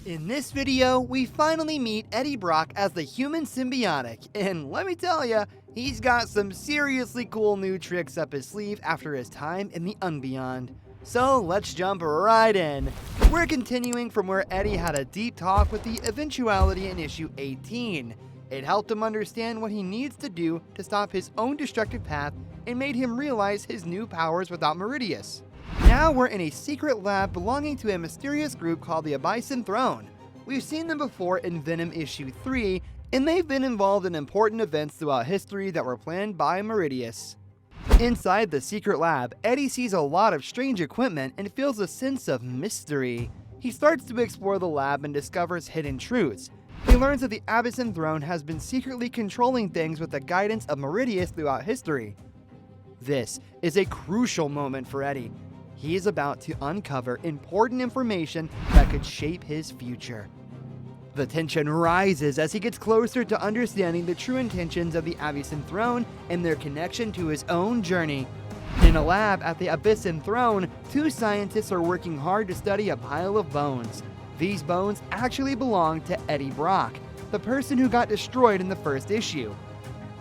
In this video, we finally meet Eddie Brock as the human symbiotic, and let me tell ya, he's got some seriously cool new tricks up his sleeve after his time in the Unbeyond. So let's jump right in. We're continuing from where Eddie had a deep talk with the eventuality in issue 18. It helped him understand what he needs to do to stop his own destructive path and made him realize his new powers without Meridius. Now we're in a secret lab belonging to a mysterious group called the Abysin Throne. We've seen them before in Venom issue 3, and they've been involved in important events throughout history that were planned by Meridius. Inside the secret lab, Eddie sees a lot of strange equipment and feels a sense of mystery. He starts to explore the lab and discovers hidden truths. He learns that the Abysin Throne has been secretly controlling things with the guidance of Meridius throughout history. This is a crucial moment for Eddie. He is about to uncover important information that could shape his future. The tension rises as he gets closer to understanding the true intentions of the Abysin Throne and their connection to his own journey. In a lab at the Abysin Throne, two scientists are working hard to study a pile of bones. These bones actually belong to Eddie Brock, the person who got destroyed in the first issue.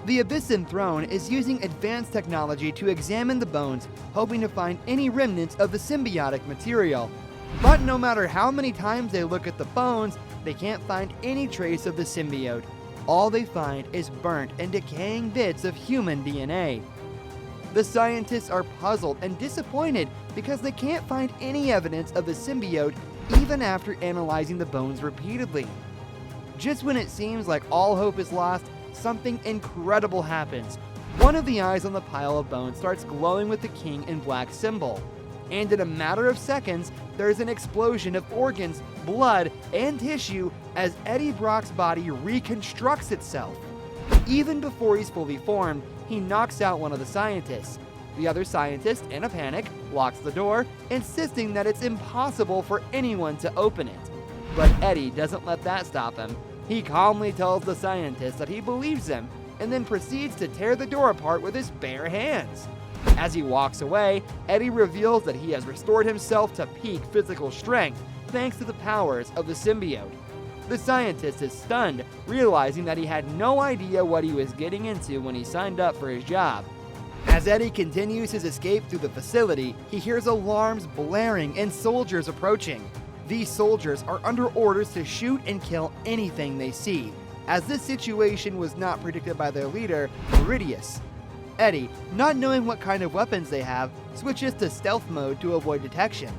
The Abysin Throne is using advanced technology to examine the bones, hoping to find any remnants of the symbiotic material. But no matter how many times they look at the bones, they can't find any trace of the symbiote. All they find is burnt and decaying bits of human DNA. The scientists are puzzled and disappointed because they can't find any evidence of the symbiote even after analyzing the bones repeatedly. Just when it seems like all hope is lost, something incredible happens. One of the eyes on the pile of bones starts glowing with the king in black symbol. And in a matter of seconds, there's an explosion of organs, blood, and tissue as Eddie Brock's body reconstructs itself. Even before he's fully formed, he knocks out one of the scientists. The other scientist, in a panic, locks the door, insisting that it's impossible for anyone to open it. But Eddie doesn't let that stop him. He calmly tells the scientist that he believes him, and then proceeds to tear the door apart with his bare hands. As he walks away, Eddie reveals that he has restored himself to peak physical strength thanks to the powers of the symbiote. The scientist is stunned, realizing that he had no idea what he was getting into when he signed up for his job. As Eddie continues his escape through the facility, he hears alarms blaring and soldiers approaching. These soldiers are under orders to shoot and kill anything they see, as this situation was not predicted by their leader, Meridius. Eddie, not knowing what kind of weapons they have, switches to stealth mode to avoid detection.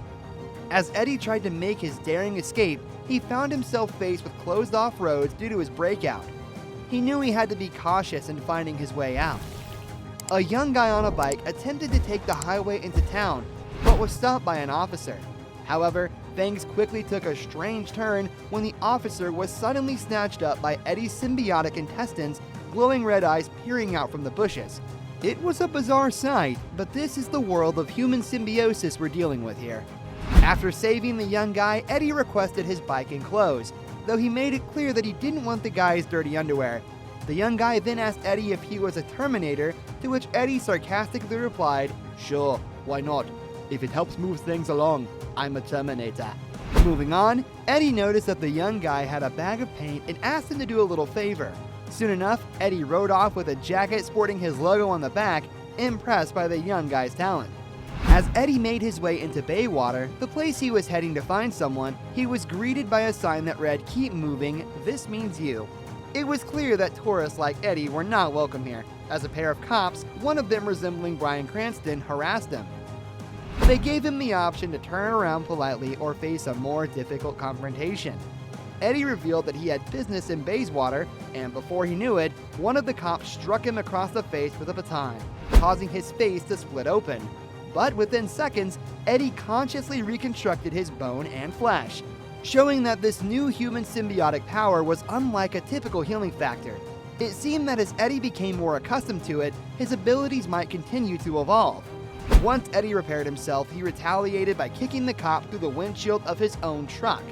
As Eddie tried to make his daring escape, he found himself faced with closed-off roads due to his breakout. He knew he had to be cautious in finding his way out. A young guy on a bike attempted to take the highway into town, but was stopped by an officer. However, things quickly took a strange turn when the officer was suddenly snatched up by Eddie's symbiotic intestines, glowing red eyes peering out from the bushes. It was a bizarre sight, but this is the world of human symbiosis we're dealing with here. After saving the young guy, Eddie requested his bike and clothes, though he made it clear that he didn't want the guy's dirty underwear. The young guy then asked Eddie if he was a Terminator, to which Eddie sarcastically replied, "Sure, why not? If it helps move things along, I'm a Terminator." Moving on, Eddie noticed that the young guy had a bag of paint and asked him to do a little favor. Soon enough, Eddie rode off with a jacket sporting his logo on the back, impressed by the young guy's talent. As Eddie made his way into Baywater, the place he was heading to find someone, he was greeted by a sign that read, "Keep moving, this means you." It was clear that tourists like Eddie were not welcome here, as a pair of cops, one of them resembling Bryan Cranston, harassed him. They gave him the option to turn around politely or face a more difficult confrontation. Eddie revealed that he had business in Bayswater, and before he knew it, one of the cops struck him across the face with a baton, causing his face to split open. But within seconds, Eddie consciously reconstructed his bone and flesh, showing that this new human symbiotic power was unlike a typical healing factor. It seemed that as Eddie became more accustomed to it, his abilities might continue to evolve. Once Eddie repaired himself, he retaliated by kicking the cop through the windshield of his own truck.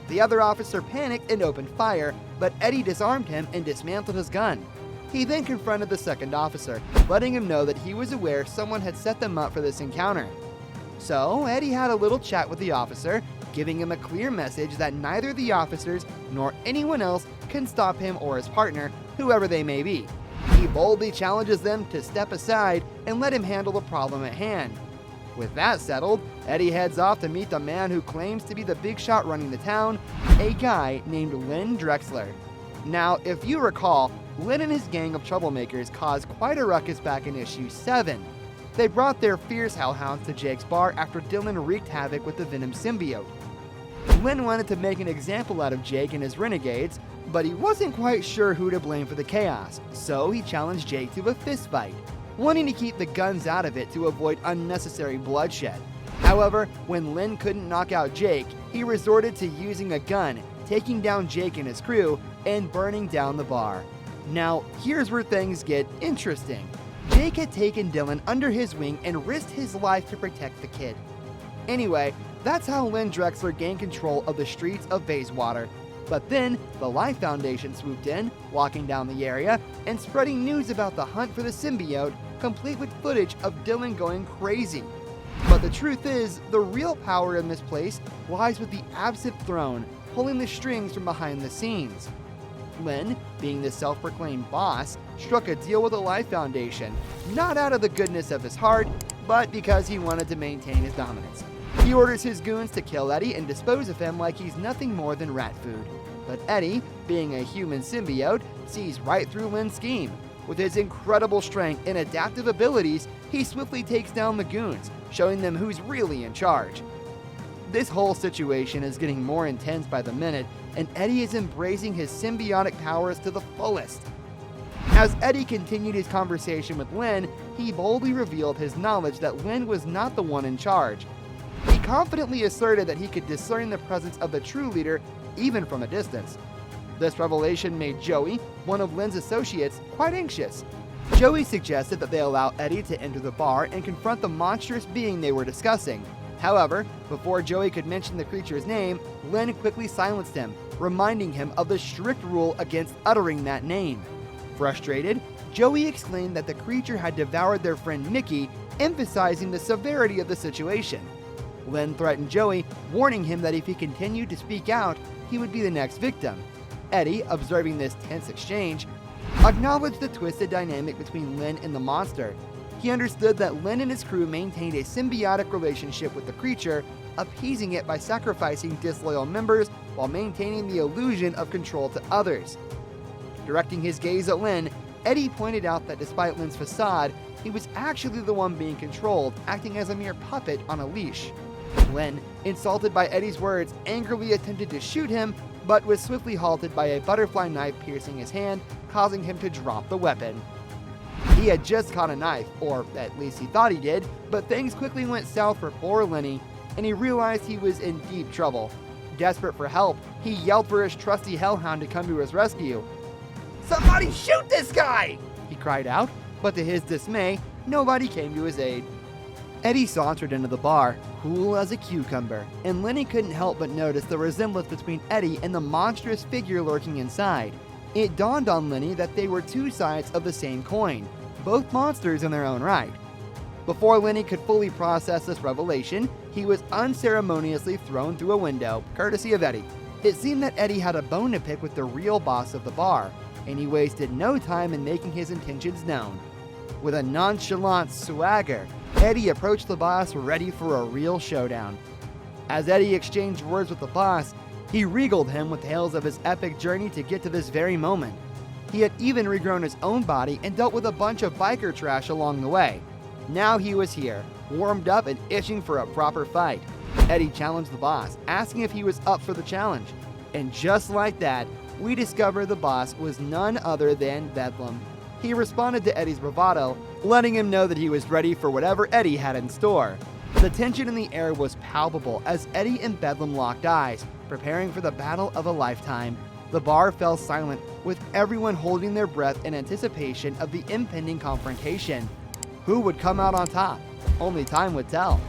The other officer panicked and opened fire, but Eddie disarmed him and dismantled his gun. He then confronted the second officer, letting him know that he was aware someone had set them up for this encounter. So Eddie had a little chat with the officer, giving him a clear message that neither the officers nor anyone else can stop him or his partner, whoever they may be. He boldly challenges them to step aside and let him handle the problem at hand. With that settled, Eddie heads off to meet the man who claims to be the big shot running the town, a guy named Len Drexler. Now, if you recall, Len and his gang of troublemakers caused quite a ruckus back in issue 7. They brought their fierce hellhounds to Jake's bar after Dylan wreaked havoc with the Venom symbiote. Len wanted to make an example out of Jake and his renegades, but he wasn't quite sure who to blame for the chaos, so he challenged Jake to a fistfight, wanting to keep the guns out of it to avoid unnecessary bloodshed. However, when Len couldn't knock out Jake, he resorted to using a gun, taking down Jake and his crew, and burning down the bar. Now, here's where things get interesting. Jake had taken Dylan under his wing and risked his life to protect the kid. Anyway, that's how Len Drexler gained control of the streets of Bayswater. But then, the Life Foundation swooped in, walking down the area, and spreading news about the hunt for the symbiote, complete with footage of Dylan going crazy. But the truth is, the real power in this place lies with the Abysin Throne, pulling the strings from behind the scenes. Len, being the self-proclaimed boss, struck a deal with the Life Foundation, not out of the goodness of his heart, but because he wanted to maintain his dominance. He orders his goons to kill Eddie and dispose of him like he's nothing more than rat food. But Eddie, being a human symbiote, sees right through Len's scheme. With his incredible strength and adaptive abilities, he swiftly takes down the goons, showing them who's really in charge. This whole situation is getting more intense by the minute, and Eddie is embracing his symbiotic powers to the fullest. As Eddie continued his conversation with Len, he boldly revealed his knowledge that Len was not the one in charge. He confidently asserted that he could discern the presence of the true leader even from a distance. This revelation made Joey, one of Len's associates, quite anxious. Joey suggested that they allow Eddie to enter the bar and confront the monstrous being they were discussing. However, before Joey could mention the creature's name, Len quickly silenced him, reminding him of the strict rule against uttering that name. Frustrated, Joey exclaimed that the creature had devoured their friend Mickey, emphasizing the severity of the situation. Len threatened Joey, warning him that if he continued to speak out, he would be the next victim. Eddie, observing this tense exchange, acknowledged the twisted dynamic between Len and the monster. He understood that Len and his crew maintained a symbiotic relationship with the creature, appeasing it by sacrificing disloyal members while maintaining the illusion of control to others. Directing his gaze at Len, Eddie pointed out that despite Len's facade, he was actually the one being controlled, acting as a mere puppet on a leash. Len, insulted by Eddie's words, angrily attempted to shoot him, but was swiftly halted by a butterfly knife piercing his hand, causing him to drop the weapon. He had just caught a knife, or at least he thought he did, but things quickly went south for poor Lenny, and he realized he was in deep trouble. Desperate for help, he yelled for his trusty hellhound to come to his rescue. "Somebody shoot this guy!" he cried out, but to his dismay, nobody came to his aid. Eddie sauntered into the bar, cool as a cucumber, and Lenny couldn't help but notice the resemblance between Eddie and the monstrous figure lurking inside. It dawned on Lenny that they were two sides of the same coin, both monsters in their own right. Before Lenny could fully process this revelation, he was unceremoniously thrown through a window, courtesy of Eddie. It seemed that Eddie had a bone to pick with the real boss of the bar, and he wasted no time in making his intentions known. With a nonchalant swagger, Eddie approached the boss ready for a real showdown. As Eddie exchanged words with the boss, he regaled him with tales of his epic journey to get to this very moment. He had even regrown his own body and dealt with a bunch of biker trash along the way. Now he was here, warmed up and itching for a proper fight. Eddie challenged the boss, asking if he was up for the challenge. And just like that, we discovered the boss was none other than Bedlam. He responded to Eddie's bravado, letting him know that he was ready for whatever Eddie had in store. The tension in the air was palpable as Eddie and Bedlam locked eyes, preparing for the battle of a lifetime. The bar fell silent, with everyone holding their breath in anticipation of the impending confrontation. Who would come out on top? Only time would tell.